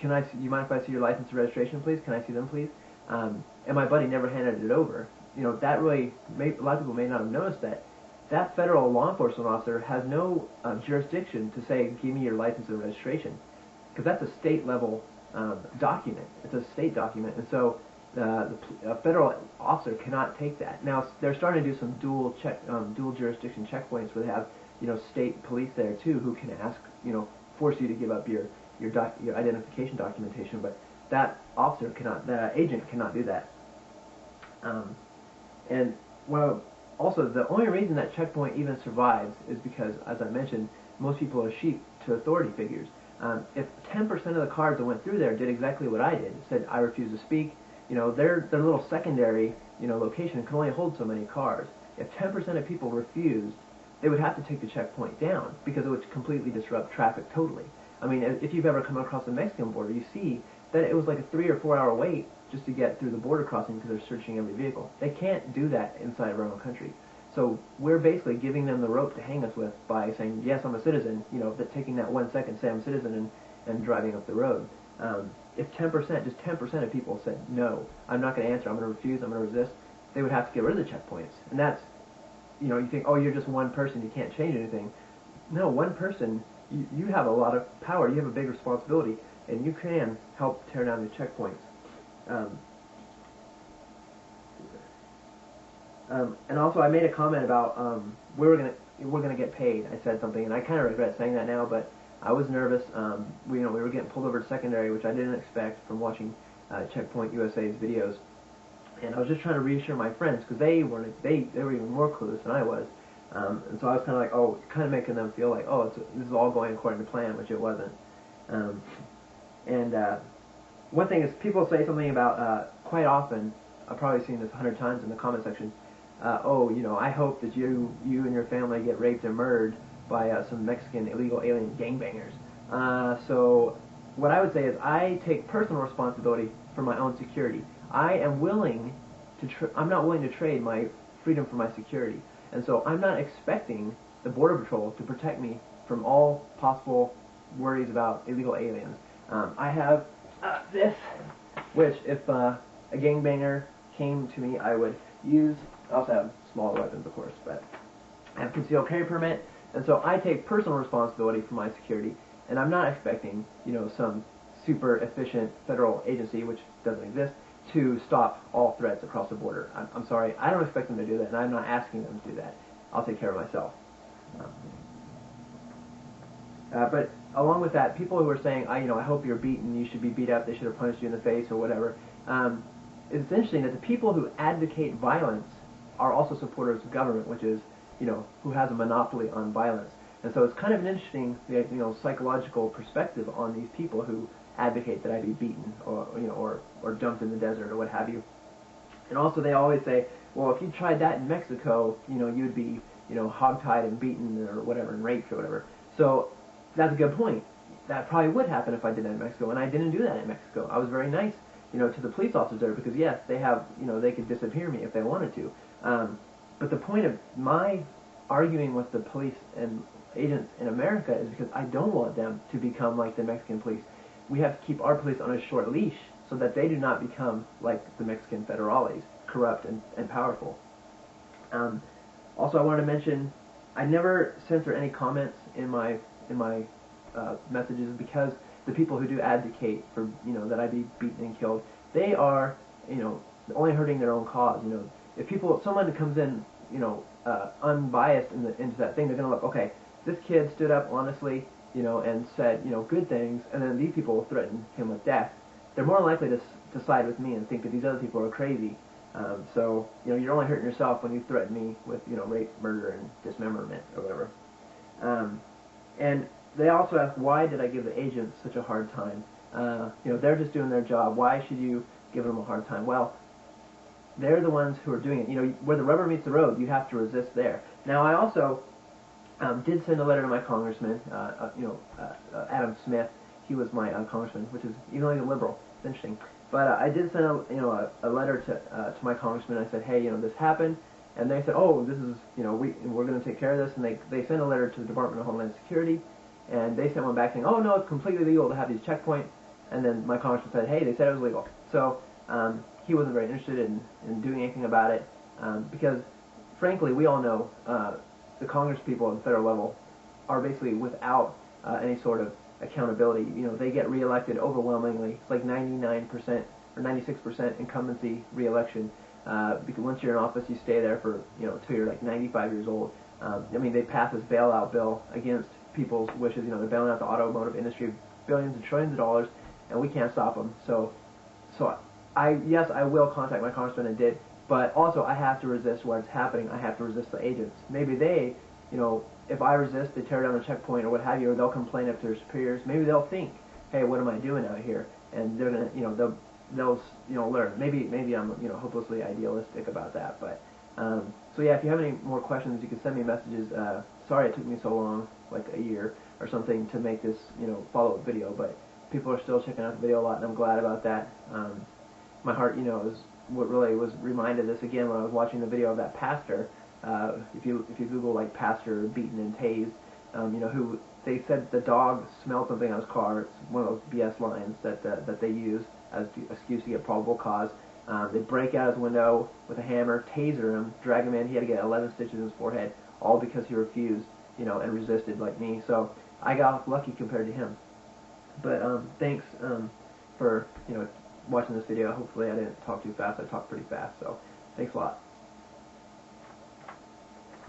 can I see, you mind if I see your license and registration, please? Can I see them, please? And my buddy never handed it over. You know, that really, a lot of people may not have noticed that. That federal law enforcement officer has no jurisdiction to say, give me your license and registration, because that's a state-level document. It's a state document, and so a federal officer cannot take that. Now, they're starting to do some dual jurisdiction checkpoints where they have, you know, state police there too, who can ask, you know, force you to give up your identification documentation, but that officer cannot, that agent cannot do that. And well, also the only reason that checkpoint even survives is because, as I mentioned, most people are sheep to authority figures. If 10% of the cars that went through there did exactly what I did, said I refuse to speak, you know, their little secondary, you know, location can only hold so many cars. If 10% of people refused, they would have to take the checkpoint down because it would completely disrupt traffic totally. I mean, if you've ever come across the Mexican border, you see that it was like a 3 or 4 hour wait just to get through the border crossing because they're searching every vehicle. They can't do that inside of our own country. So we're basically giving them the rope to hang us with by saying, yes, I'm a citizen, you know, taking that 1 second, say I'm a citizen, and driving up the road. If 10%, just 10% of people said, no, I'm not going to answer, I'm going to refuse, I'm going to resist, they would have to get rid of the checkpoints. And that's, you know, you think, oh, you're just one person, you can't change anything. No, one person, you have a lot of power, you have a big responsibility, and you can help tear down the checkpoints. And also, I made a comment about we're gonna get paid. I said something, and I kind of regret saying that now, but I was nervous. We were getting pulled over to secondary, which I didn't expect from watching Checkpoint USA's videos, and I was just trying to reassure my friends because they were even more clueless than I was, and so I was kind of like, oh, kind of making them feel like, oh, this is all going according to plan, which it wasn't. One thing is, people say something about quite often. I've probably seen this 100 times in the comment section. Oh, you know, I hope that you and your family get raped and murdered by some Mexican illegal alien gangbangers. So what I would say is I take personal responsibility for my own security. I am willing to, I'm not willing to trade my freedom for my security. And so I'm not expecting the Border Patrol to protect me from all possible worries about illegal aliens. I have this, which if a gangbanger came to me, I would use. I also have smaller weapons, of course, but I have a concealed carry permit, and so I take personal responsibility for my security, and I'm not expecting, you know, some super efficient federal agency, which doesn't exist, to stop all threats across the border. I'm sorry, I don't expect them to do that, and I'm not asking them to do that. I'll take care of myself. But along with that, people who are saying, I hope you're beaten, you should be beat up, they should have punched you in the face or whatever, it's interesting that the people who advocate violence are also supporters of government, which is, you know, who has a monopoly on violence. And so it's kind of an interesting, you know, psychological perspective on these people who advocate that I be beaten or, you know, or dumped in the desert or what have you. And also they always say, well, if you tried that in Mexico, you know, you'd be, you know, hogtied and beaten or whatever and raped or whatever. So that's a good point. That probably would happen if I did that in Mexico, and I didn't do that in Mexico. I was very nice, you know, to the police officers there because, yes, they have, you know, they could disappear me if they wanted to. But the point of my arguing with the police and agents in America is because I don't want them to become like the Mexican police. We have to keep our police on a short leash so that they do not become like the Mexican federales, corrupt and powerful. Also, I wanted to mention, I never censor any comments in my messages because the people who do advocate for, you know, that I be beaten and killed, they are, you know, only hurting their own cause. You know, if someone comes in, you know, unbiased into that thing, they're gonna look, okay, this kid stood up honestly, you know, and said, you know, good things, and then these people threaten him with death. They're more likely to side with me and think that these other people are crazy. So, you know, you're only hurting yourself when you threaten me with, you know, rape, murder, and dismemberment or whatever. And they also ask, why did I give the agents such a hard time? You know, they're just doing their job. Why should you give them a hard time? Well, they're the ones who are doing it. You know, where the rubber meets the road, you have to resist there. Now, I also did send a letter to my congressman, Adam Smith. He was my congressman, which is even like a liberal. It's interesting. But I did send a letter to my congressman. I said, hey, you know, this happened. And they said, oh, this is, you know, we're going to take care of this. And they sent a letter to the Department of Homeland Security. And they sent one back saying, oh, no, it's completely legal to have these checkpoints. And then my congressman said, hey, they said it was legal. So he wasn't very interested in doing anything about it because, frankly, we all know the Congress people at the federal level are basically without any sort of accountability. You know, they get reelected overwhelmingly. It's like 99% or 96% incumbency reelection. Because once you're in office, you stay there for, you know, till you're like 95 years old. I mean, they passed this bailout bill against people's wishes. You know, they're bailing out the automotive industry, billions and trillions of dollars, and we can't stop them. So yes, I will contact my congressman and did, but also I have to resist what's happening. I have to resist the agents. Maybe they, you know, if I resist, they tear down the checkpoint or what have you, or they'll complain up to their superiors. Maybe they'll think, hey, what am I doing out here? And they're gonna, you know, they'll learn. Maybe I'm, you know, hopelessly idealistic about that. But so yeah, if you have any more questions, you can send me messages. Sorry it took me so long, like a year or something, to make this, you know, follow-up video. But people are still checking out the video a lot, and I'm glad about that. My heart, you know, is what really was reminded this again when I was watching the video of that pastor. If you Google like pastor beaten and tased, you know, who they said the dog smelled something on his car. It's one of those BS lines that they use as the excuse to get probable cause. They break out his window with a hammer, taser him, drag him in. He had to get 11 stitches in his forehead, all because he refused, you know, and resisted like me. So I got lucky compared to him. But thanks for, you know, watching this video. Hopefully I didn't talk too fast. I talked pretty fast. So thanks a lot.